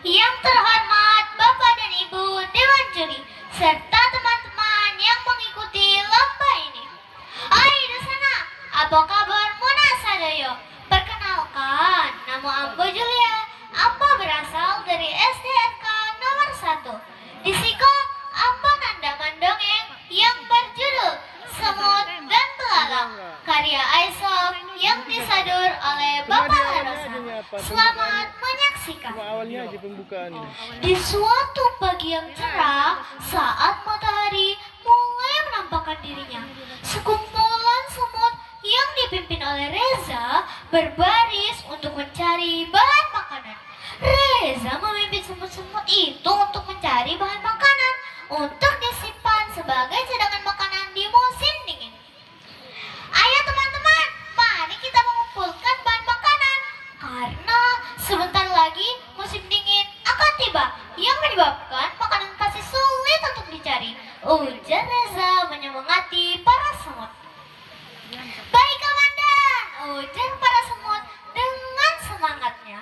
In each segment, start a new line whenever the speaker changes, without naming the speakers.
Yang terhormat Bapak dan Ibu Dewan Juri, serta teman-teman yang mengikuti lomba ini. Hai di sana, apa kabar Muna Sadoyo? Perkenalkan, nama Ambo Julia. Ambo berasal dari SDNK nomor 1. Di Siko, Ambo nandangan dongeng yang berjudul Semut dan Belalang, karya Aesop yang disadur oleh Bapak Larosa. Selamat menyaksikan.
Awalnya aja pembukaan ini.
Di suatu pagi yang cerah, saat matahari mulai menampakkan dirinya, sekumpulan semut yang dipimpin oleh Reza berbaris untuk mencari bahan makanan. Reza memimpin semut-semut itu untuk mencari bahan makanan untuk disimpan sebagai cadangan makanan di musim dingin. Ayo teman-teman, mari kita mengumpulkan bahan makanan karena sebentar lagi musim dingin akan tiba yang menyebabkan makanan pasti sulit untuk dicari, ujar Reza menyemangati para semut. Baik komandan, ujar para semut dengan semangatnya.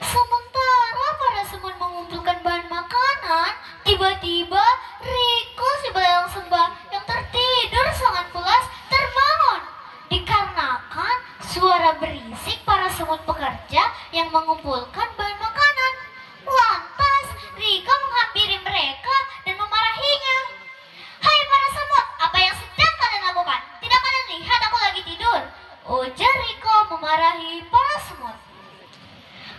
Sementara para semut mengumpulkan bahan makanan, tiba-tiba Riko si belalang sembah yang tertidur sangat pulas terbangun dikarenakan suara berisik para semut pekerja yang mengumpulkan bahan makanan. Lantas Riko menghampiri mereka dan memarahinya. Hai para semut, apa yang sedang kalian lakukan? Tidak kalian lihat aku lagi tidur? Ujar Riko memarahi para semut.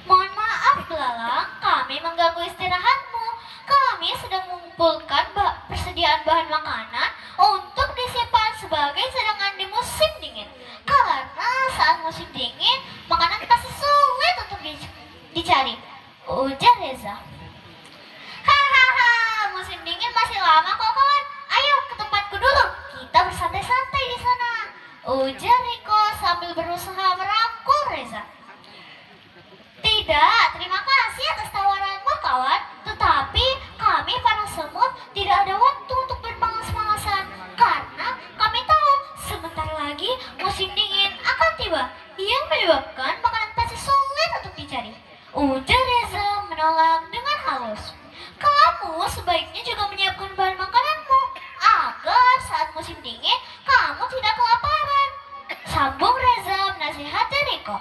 Mohon maaf belalang, kami mengganggu istirahatmu. Kami sedang mengumpulkan persediaan bahan makanan untuk disimpan sebagai cadangan di musim dingin. Karena saat musim dingin, makanan pasti sulit untuk dicari, ujar Reza. Hahaha, musim dingin masih lama kok kawan. Ayo ke tempatku dulu, kita bersantai-santai di sana, ujar Riko sambil berusaha merangkul Reza. Tidak, terima kasih atas tawaranmu kawan. Tetapi kami para semut tidak ada waktu untuk bermalas-malasan karena kami tahu sebentar lagi musim dingin akan tiba yang menyebabkan makanan pasti sulit untuk dicari, ujar Reza menolak dengan halus. Kamu sebaiknya juga menyiapkan bahan makananmu agar saat musim dingin kamu tidak kelaparan, sambung Reza menasihati Riko.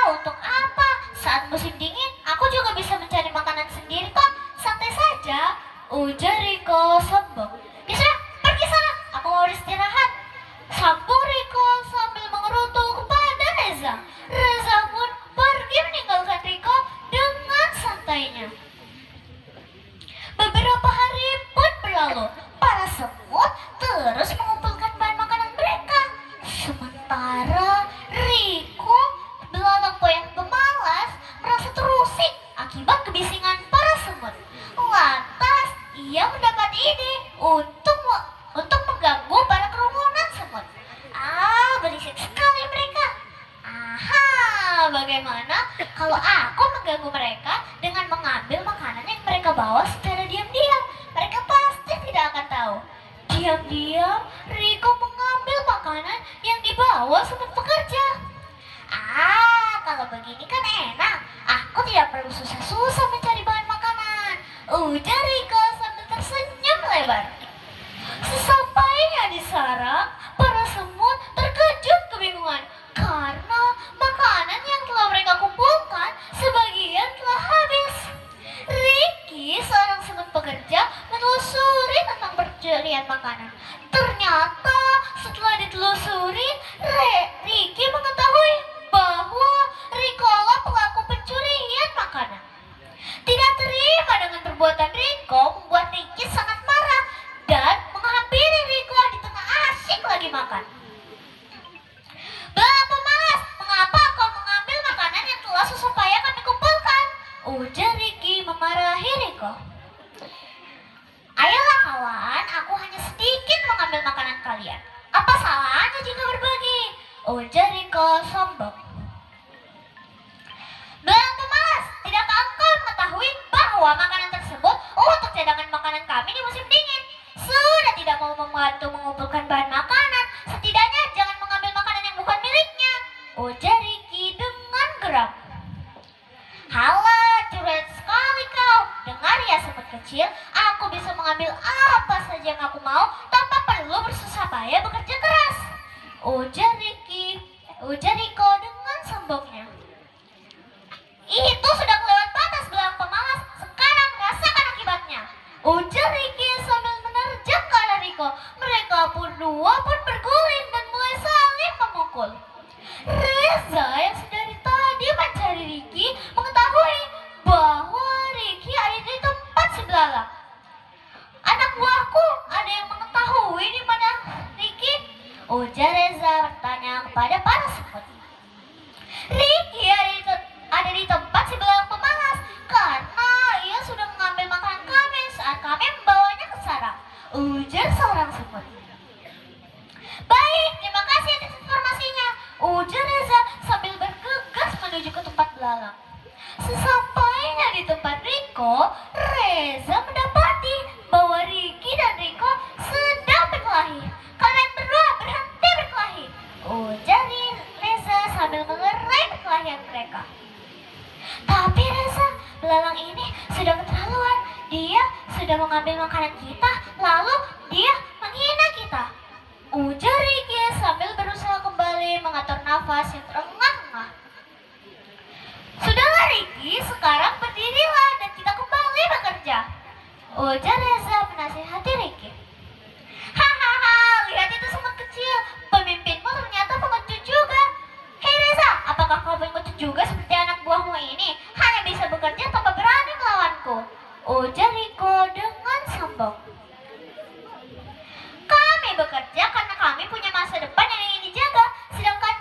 Untuk apa? Saat musim dingin, aku juga bisa mencari makanan sendiri kok. Santai saja, ujar Riko sombong. Ya sudah, pergi sana. Aku mau istirahat, sambung Riko sambil mengerutu kepada Reza. Reza pun pergi meninggalkan Riko dengan santainya. Beberapa hari pun berlalu. Para semut terus mengumpulkan bahan makanan mereka. Sementara Riko, belalang yang pemalas, merasa terusik akibat kebisingan para semut. Lantas ia mendapat ide untuk mengganggu para kerumunan semut. Berisik sekali mereka. Bagaimana kalau aku mengganggu mereka dengan mengambil makanan yang mereka bawa secara diam-diam? Mereka pasti tidak akan tahu. Diam-diam Riko mengambil makanan yang dibawa semut pekerja. Kalau begini kan enak. Aku tidak perlu susah-susah mencari bahan makanan, ujar Riko sambil tersenyum lebar. Sesampainya di sarang, para semut terkejut kebingungan karena makanan yang telah mereka kumpulkan sebagian telah habis. Ricky, seorang semut pekerja, menelusuri tentang pencurian makanan. Ternyata setelah ditelusuri, Ricky mengetahui bahwa Riko lah pelaku pencurian makanan. Tidak terima dengan perbuatan Riko membuat Ricky sangat marah dan menghampiri Riko di tengah asyik lagi makan. Belalang pemalas, mengapa kau mengambil makanan yang telah susah payah kami kumpulkan? Ujar Ricky memarahi Riko. Ayolah kawan, aku hanya sedikit mengambil makanan kalian. Apa salahnya jika berbagi? Ujar Riko sombong. Belalang pemalas, tidakkah engkau mengetahui bahwa makanan tersebut untuk cadangan makanan kami di musim dingin? Sudah tidak mau membantu mengumpulkan bahan makanan, setidaknya jangan mengambil makanan yang bukan miliknya, ujar Ricky dengan geram. Halo mau tanpa perlu bersusah payah bekerja keras. Ujar Riko dengan sombongnya. Itu sudah kelewat batas belalang pemalas, sekarang rasakan akibatnya. Ujar Ricky sambil menerjang ke arah Riko. Mereka berdua pun berguling dan mulai saling memukul. Reza yang sedari tadi mencari Ricky mengetahui bahwa Ricky ada di tempat si belalang. Anak buahku, ada yang mengetahui di mana Ricky? Ujar Reza bertanya kepada para semut. Ricky ada di tempat si belalang pemalas karena ia sudah mengambil makanan kami saat kami membawanya ke sarang. Ujar seorang semut. Baik, terima kasih atas informasinya. Ujar Reza sambil bergegas menuju ke tempat belalang. Sesampainya di tempat Riko, Reza mendapati bahwa Ricky dan Riko sedang berkelahi. Kalian berdua berhenti berkelahi, ujar Reza sambil melerai perkelahian mereka. Tapi Reza, belalang ini sudah keterlaluan. Dia sudah mengambil makanan kita, lalu dia menghina kita, ujar Ricky sambil berusaha kembali mengatur nafas yang terengah-engah. Sudahlah Ricky, sekarang berdirilah dan kita kembali bekerja, ujar Reza menasihati Ricky. Hahaha, lihat itu semut kecil, pemimpinmu ternyata pengecut juga. Hei Reza, apakah kau pengecut juga seperti anak buahmu ini? Hanya bisa bekerja tanpa berani melawanku, ujar Riko dengan sombong. Kami bekerja karena kami punya masa depan yang ingin dijaga, sedangkan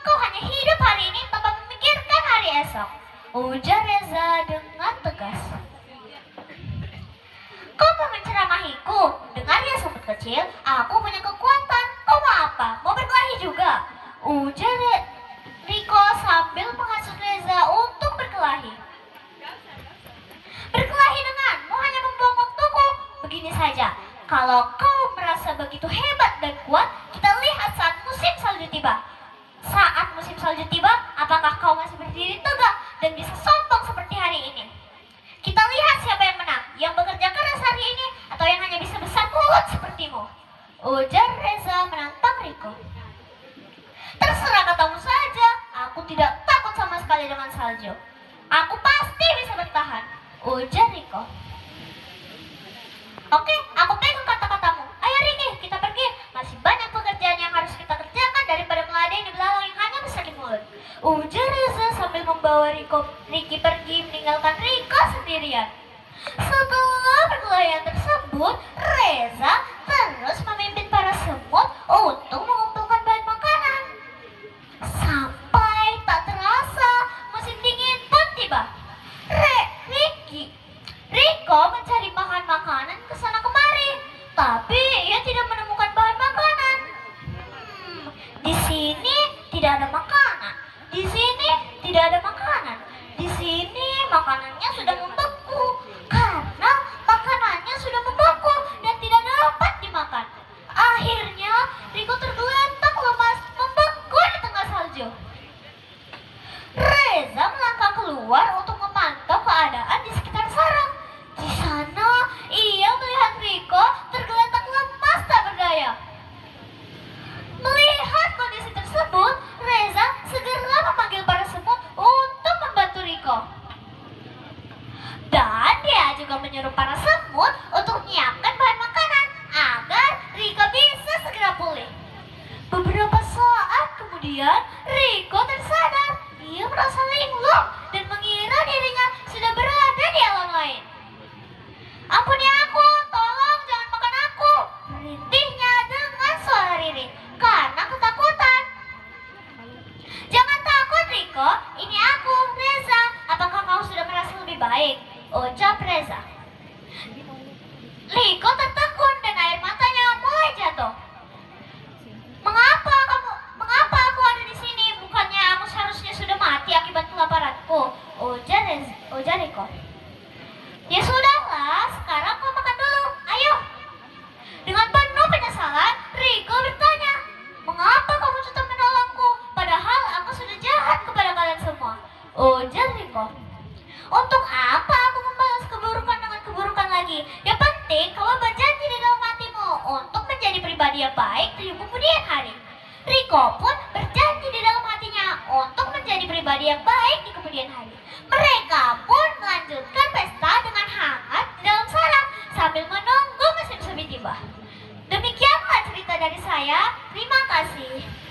kau hanya hidup hari ini tanpa memikirkan hari esok, ujar Reza dengan tegas. Kau mau menceramahiku? Dengar ya semut kecil, aku punya kekuatan. Kau mau apa? Mau berkelahi juga? Ujar Riko sambil menghasut Reza untuk berkelahi. Berkelahi denganmu hanya membuang waktuku. Begini saja, kalau kau merasa begitu hebat dan kuat, kita lihat saat musim salju tiba. Saat musim salju tiba, apakah kau masih berdiri tegak dan bisa sombong seperti hari ini? Kita lihat siapa yang menang, yang bekerja keras hari ini atau yang hanya bisa besar mulut sepertimu, ujar Reza menantang Riko. Terserah katamu saja, aku tidak takut sama sekali dengan salju. Aku pasti bisa bertahan, ujar Riko. Oke, aku pegang kata-katamu. Ayo Ricky, kita pergi. Masih banyak pekerjaan yang harus kita kerjakan daripada meladeni belalang yang hanya besar di mulut, ujar Reza sambil membawa Ricky pergi meninggalkan Riko sendirian. Setelah perkelahian tersebut, Reza terus memimpin para semut untuk mengumpulkan bahan makanan. Sampai tak terasa musim dingin pun tiba. Riko mencari bahan makanan ke sana kemari, tapi ia tidak menemukan bahan makanan. Di sini tidak ada makanan. Di sini tidak ada makanan. Di sini makanannya sudah membeku karena makanannya sudah membeku dan tidak dapat dimakan. Akhirnya Riko tergeletak lemas membeku di tengah salju. Reza melangkah keluar untuk memantau keadaan di sekitar sarang. Di sana ia melihat Riko tergeletak lemas tak berdaya. Melihat kondisi tersebut, Reza segera memanggil para semut untuk membantu Riko. Dan dia juga menyuruh para semut untuk menyiapkan bahan makanan agar Riko bisa segera pulih. Beberapa saat kemudian, Riko tersadar. Ia merasa linglung dan mengira dirinya sudah berada di alam lain. Ampuni aku, tolong jangan makan aku, rintihnya dengan suara riring karena ketakutan. Jangan takut Riko, ini aku, Reza. Apakah kau sudah merasa lebih baik? Ucap Reza. Riko tertekun dan air matanya mulai jatuh. Mengapa aku ada di sini? Bukannya aku seharusnya sudah mati akibat kelaparanku, ujar Riko. Ya sudahlah, sekarang kau makan dulu. Ayo. Dengan penuh penyesalan, Riko bertanya, mengapa kamu tetap menolongku? Padahal aku sudah jahat kepada kalian semua, ujar Riko. Untuk apa aku membalas keburukan dengan keburukan lagi? Yang penting kamu berjanji di dalam hatimu, untuk menjadi pribadi yang baik di kemudian hari. Riko pun berjanji di dalam hatinya untuk menjadi pribadi yang baik di kemudian hari. Mereka pun melanjutkan pesta dengan hangat di dalam sarang sambil menunggu musim semi tiba. Demikianlah cerita dari saya. Terima kasih.